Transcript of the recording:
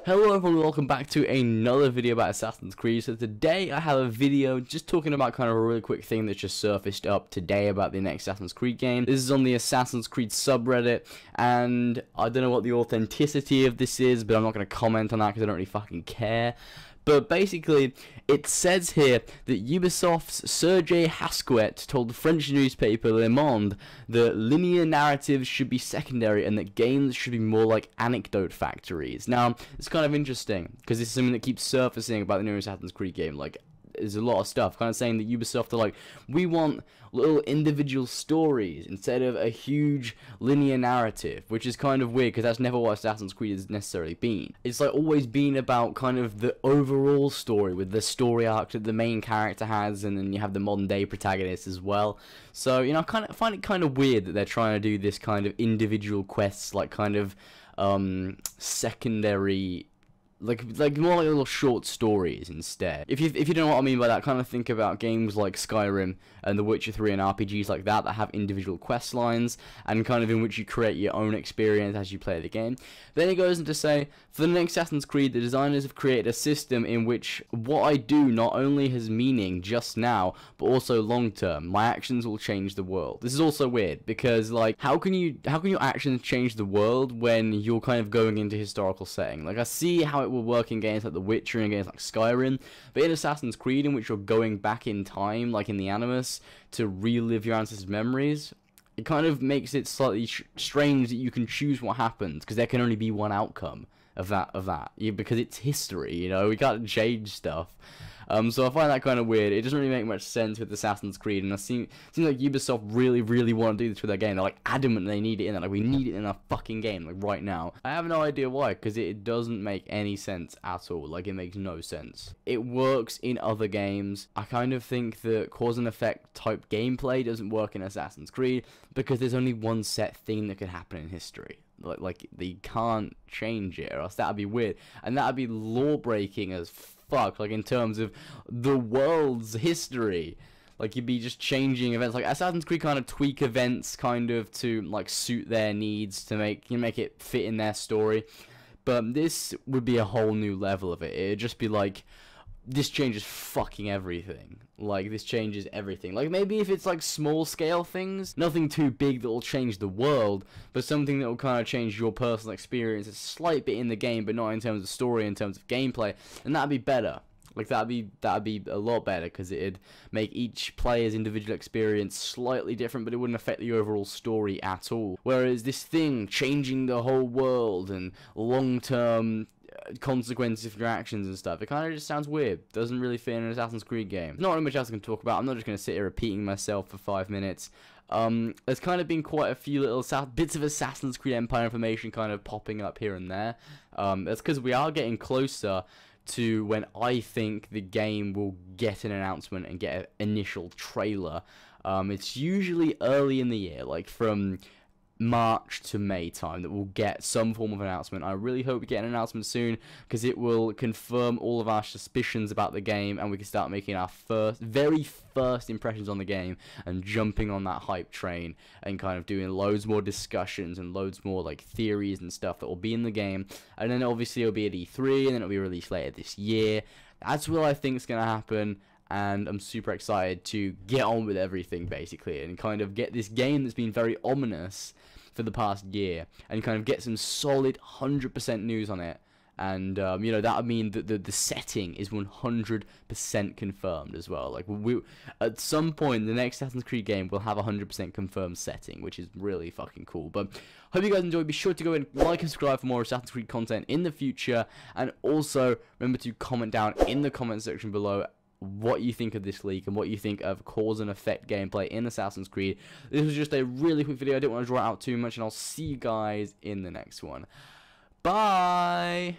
Hello everyone, welcome back to another video about Assassin's Creed. So today I have a video just talking about kind of a really quick thing that just surfaced up today about the next Assassin's Creed game. This is on the Assassin's Creed subreddit, and I don't know what the authenticity of this is, but I'm not going to comment on that because I don't really fucking care. But basically, it says here that Ubisoft's Sergei Hasquet told the French newspaper Le Monde that linear narratives should be secondary and that games should be more like anecdote factories. Now, it's kind of interesting, because this is something that keeps surfacing about the new Assassin's Creed game. Like, there's a lot of stuff kind of saying that Ubisoft are like, we want little individual stories instead of a huge linear narrative, which is kind of weird because that's never what Assassin's Creed has necessarily been. It's like always been about kind of the overall story with the story arc that the main character has, and then you have the modern day protagonist as well. So, you know, I kind of find it kind of weird that they're trying to do this kind of individual quests, like kind of secondary, like more like little short stories instead. If you don't know what I mean by that, kind of think about games like Skyrim and The Witcher 3 and RPGs like that have individual quest lines and kind of in which you create your own experience as you play the game. Then it goes on to say, for the next Assassin's Creed, the designers have created a system in which what I do not only has meaning just now, but also long term. My actions will change the world. This is also weird because, like, how can your actions change the world when you're kind of going into historical setting? Like, I see how it will work in games like The Witcher and games like Skyrim, but in Assassin's Creed, in which you're going back in time, like in the Animus, to relive your ancestors' memories, it kind of makes it slightly strange that you can choose what happens, because there can only be one outcome of that, because it's history, you know, we can't change stuff. So I find that kind of weird. It doesn't really make much sense with Assassin's Creed, and it seems like Ubisoft really want to do this with their game. They're like adamant they need it in there, like we need it in our fucking game, like right now. I have no idea why, because it doesn't make any sense at all. Like, it makes no sense. It works in other games. I kind of think that cause and effect type gameplay doesn't work in Assassin's Creed because there's only one set thing that could happen in history. Like they can't change it, or else that'd be weird, and that'd be law breaking as fuck, like in terms of the world's history. Like, you'd be just changing events. Like, Assassin's Creed kind of tweak events kind of to like suit their needs, to make it fit in their story. But this would be a whole new level of it. It'd just be like, this changes fucking everything. Like, this changes everything. Like, maybe if it's like small scale things, nothing too big that will change the world, but something that will kind of change your personal experience a slight bit in the game, but not in terms of story, in terms of gameplay, and that'd be better. Like, that'd be a lot better, because it'd make each player's individual experience slightly different, but it wouldn't affect the overall story at all. Whereas this thing changing the whole world and long-term consequences of your actions and stuff, it kind of just sounds weird. Doesn't really fit in an Assassin's Creed game. Not really much else I can talk about. I'm not just going to sit here repeating myself for 5 minutes. There's kind of been quite a few little bits of Assassin's Creed Empire information kind of popping up here and there. That's because we are getting closer to when I think the game will get an announcement and get an initial trailer. It's usually early in the year, like from March to May time, that we'll get some form of announcement. I really hope we get an announcement soon, because it will confirm all of our suspicions about the game, and we can start making our very first impressions on the game and jumping on that hype train and kind of doing loads more discussions and loads more like theories and stuff that will be in the game. And then obviously it'll be at E3, and then it'll be released later this year. That's what I think is going to happen. And I'm super excited to get on with everything, basically, and kind of get this game that's been very ominous for the past year, and kind of get some solid 100% news on it. And, you know, that would mean that the setting is 100% confirmed as well. Like, at some point, the next Assassin's Creed game will have a 100% confirmed setting, which is really fucking cool. But hope you guys enjoyed. Be sure to go and like and subscribe for more Assassin's Creed content in the future. And also, remember to comment down in the comment section below what you think of this leak and what you think of cause and effect gameplay in Assassin's Creed. This was just a really quick video. I didn't want to draw it out too much, and I'll see you guys in the next one. Bye!